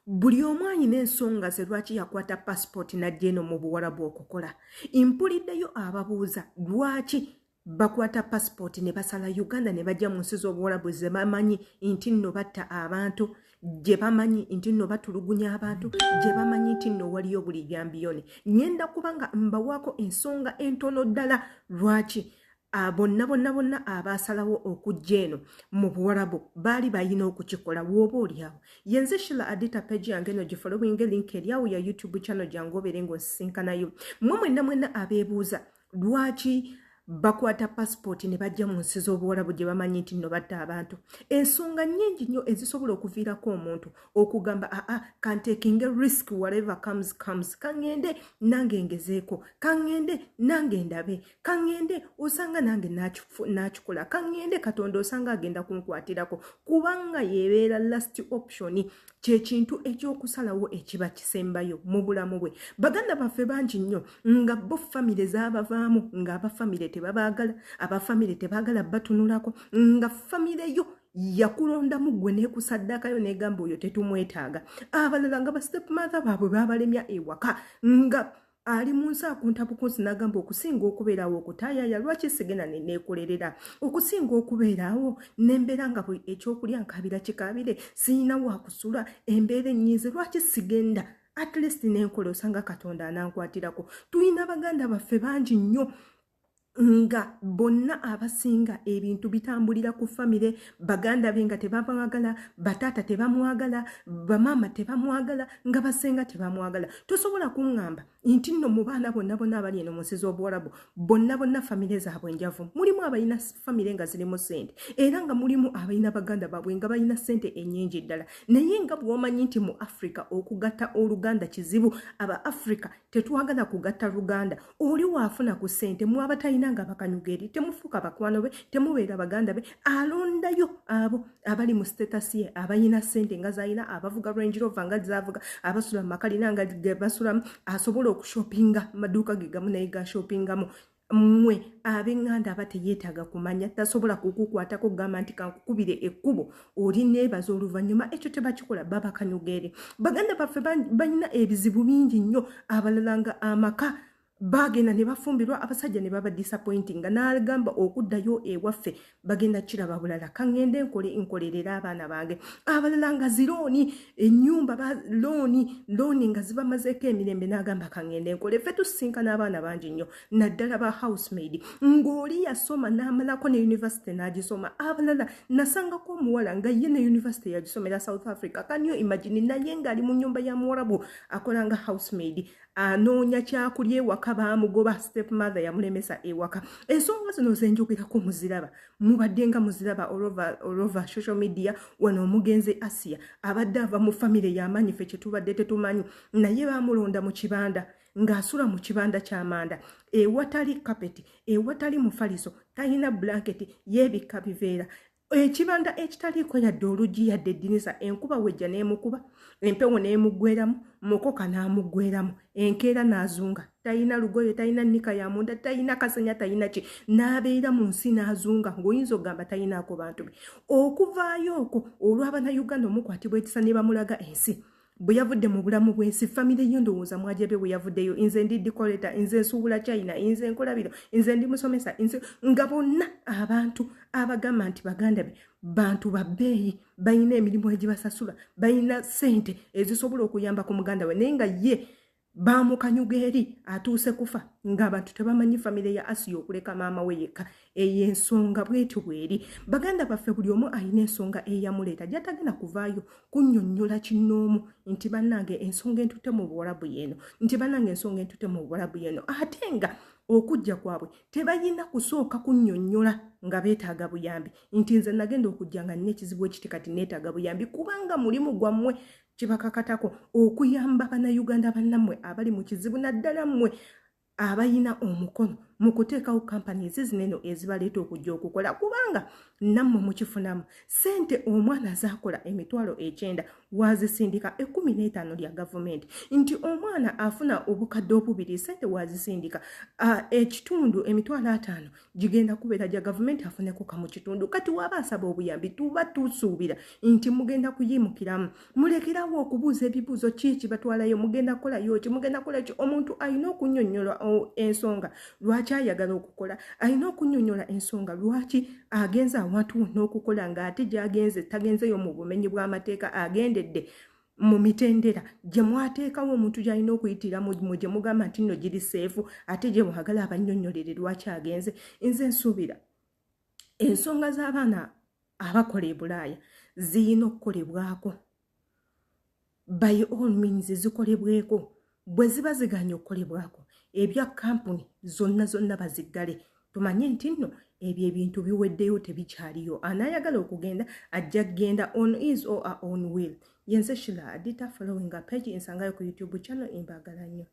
buli omu alina ensonga ze lwaki yakwata passport n'ajja eno mu Buwarabu okukola. Mpuliddeyo ababuuza lwaki bakwata passport ne basala Uganda ne bajja mu nsi z'Obuwarabu ze bamanyi nti nno batta abantu, gye bamanyi nti nno batulugunya abantu, gye bamanyi nti nno waliyo buli byambiyoni. Ngenda kubanga mbawaako ensonga entono ddala lwaki bonna abasalawo okujja eno mu Buwarabu baali balina okukikola wooba oliawo. Yenze Shila Adita page yange eno gifollowing link eriawo ya YouTube channel jange obeere ng'osisinkanayo. Mmwe mwenna abeebuuza lwaki bakwata passport ne bajja mu nsi z'Obuwarabu gye bamanyi nti nno batta abantu. Ensonga nnyingi nnyo ezisobola okuviirako omuntu okugamba can taking a risk whatever comes. Kangende nange ngezeeko, kangende nange ndabe, kangende osanga nange nakikola, kangende Katonda osanga agenda kunkwatirako, kubanga yebeera last option, kye kintu ekyokusalawo ekiba kisembayo mu bulamu bwe. Baganda baffe bangi nnyo nga bo famire zaabavaamu nga abafamire tebabaagala, abafamire tebaagala batunulako, nga famire yo yakulondamu gwe neekusaddakayo negamba oyo tetumwetaaga. Abalala nga ba stepmother baabwe babalemya ewaka nga ali mu nsi akuntabukunsi n'agamba okusinga okubeerawo okutaayaya lwaki sigenda neneekolerera, okusinga okubeerawo nembeera nga bwe ekyokulya nkabira kikabire, siyina wakusula, embeera ennyize lwaki sigenda at least nenkola osanga Katonda anankwatirako. Tulina baganda baffe bangi nnyo nga bonna abasinga ebintu bitambulira ku famire, baganda be nga tebamwagala, bataata tebamwagala, bamama tebamwagala, nga basenga tebamwagala. Tosobola kuŋŋamba nti nno mu baana bonna abali eno mu nsi z'Obuwarabu bonna famire zaabwe enjavu. Mulimu abalina famire nga zirimu ssente era nga mulimu abalina baganda baabwe nga balina ssente ennyingi ddala. Naye nga bw'omanyi nti mu Africa okugatta Oluganda kizibu, aba Africa tetwagala kugatta Luganda. Oli waafuna ku ssente mwabatalina nga bakanyuga eri, temufuuka bakwano be, temubeera baganda be, alondayo abo abali mu status ye, abalina ssente nga zalina, abavuga Range Rover nga zavuga, abasula mu makalina nga basulamu, asobola okushopinga maduuka ge gamu naye gashoppingamu. Mmwe ab'enganda abateyeetaaga kumanya, tasobola kukukwatako kugamba nti kankukubire ekkubo oli neebaza oluvannyuma, ekyo tebakikola, baba kanyuga eri. Baganda baffe balina ebizibu bingi nnyo, abalala nga amaka bagenda ne bafumbirwa, abasajja ne baba disappointing n'agamba okuddayo ewaffe bagenda kiraba bulala, kangende nkolerera abaana bange. Abalala nga zirooni, ennyumba looni nga zibamazeeko emirembe, n'agamba kangende nkole. Ffe tusinkana abaana bangi nnyo naddala ba housemaid ng'oli yasoma n'amalako ne university n'agisoma. Abalala nasangako omuwala nga ye ne university yagisomera South Africa. Can you imagine? Naye ng'ali mu nnyumba ya Muwarabu akola nga housemaid, anoonya kyakulya ewaka, baamugoba, stepmother yamulemesa ewaka. Ensonga zino zenjogerako muziraba, mubadde nga muziraba olova social media. Wano omugenzi Asia abadde ava mu famire y'amaanyi ffe kyetubadde tetumanyi, naye baamulonda mu kibanda ng'asula mu kibanda ky'amanda, ewatali kapeti, ewatali mufaliso, talina blanketi, yeebikka biveera. Ekibanda ekitaliiko yadde oluggi yadde eddinisa, enkuba wejja n'emukuba, empewo n'emuggweramu, mukoka n'amuggweramu, enkeera n'azunga, talina lugoye, talina nnika ya munda, talina kasenya, talina ki, n'abeera mu nsi n'azunga ng'oyinza okugamba talinaako bantu be. Okuvaayo okwo olw'Abannayuganda omukwatibwa ekisa ne bamulaga ensi, bwe yavudde mu bulamu bw'ensi, famire yo ndowooza mwajabe bwe yavuddeyo, nze ndi dikoleta, nze nsuubula China, nze nkolabiro, nze ndi musomesa, nze nga bonna abantu abagamba nti baganda be bantu babbeeyi, balina emirimu egibasasula, balina ssente ezisobola okuyamba ku muganda we, naye nga ye baamukanyuga eri atuuse kufa ng'abantu tebamanyi famire ya Asiya okuleka maama we yekka. Eyo ensonga bwetyo bweri. Baganda baffe buli omu alina ensonga eyamuleeta gy'atagenda kuvaayo kunnyonnyola kinnoomu nti bannange ensonga entutte mu Buwarabu y'eno, nti bannange ensonga entutte mu Buwarabu y'eno, ate nga okujja kwabwe tebalina kusooka kunnyonnyola nga beetaaga buyambi nti nze nagenda okujja nga nina ekizibu ekiti kati neetaaga buyambi, kubanga mulimu gwammwe kibakakatako okuyamba Bannayuganda bannammwe abali mu kizibu, naddala mmwe abalina omukono mu kuteekawo companies zineno ezibaleeta okujja okukola kubanga nammwe mukifunamu ssente omwana zaakola emitwalo 9 wazisindika 15 lya gavumenti nti omwana afuna obukadde obubiri ssente wazisindika ekitundu emitwalo 5 gigenda kubeera gya gavumenti afuneko kamu kitundu kati waba asaba obuyambi tuba tusuubira nti mugenda kuyimukiramu mulekerawo okubuuza ebibuuzo kiki batwalayo mugenda kukolayo ki mugenda kukola ki omuntu alina okunnyonnyola ensonga lwaki ayagala okukola alina okunnyonnyola ensonga lwaki agenze awantu wonna okukola ng'ate gy'agenze tagenzeyo mu bumenyi bw'amateeka agendedde mu mitendera gye mwateekawo omuntu gy'alina okuyitiramu gye mugamba nti nno giri seefu ate gye mwagala abannyonnyolere lwaki agenze nze nsuubira ensonga z'abaana abakola e Bulaaya ziyina okukolebwako by all means zikolebweko bwe ziba ziganya okukolebwako ebya kampuni zonna baziggale tumanye nti nno ebyo ebintu biweddeyo tebikyaliyo anaayagala okugenda ajja kgenda on his or her own will yenze Shila adita following a page ensangayo ku YouTube channel imbagala nnyo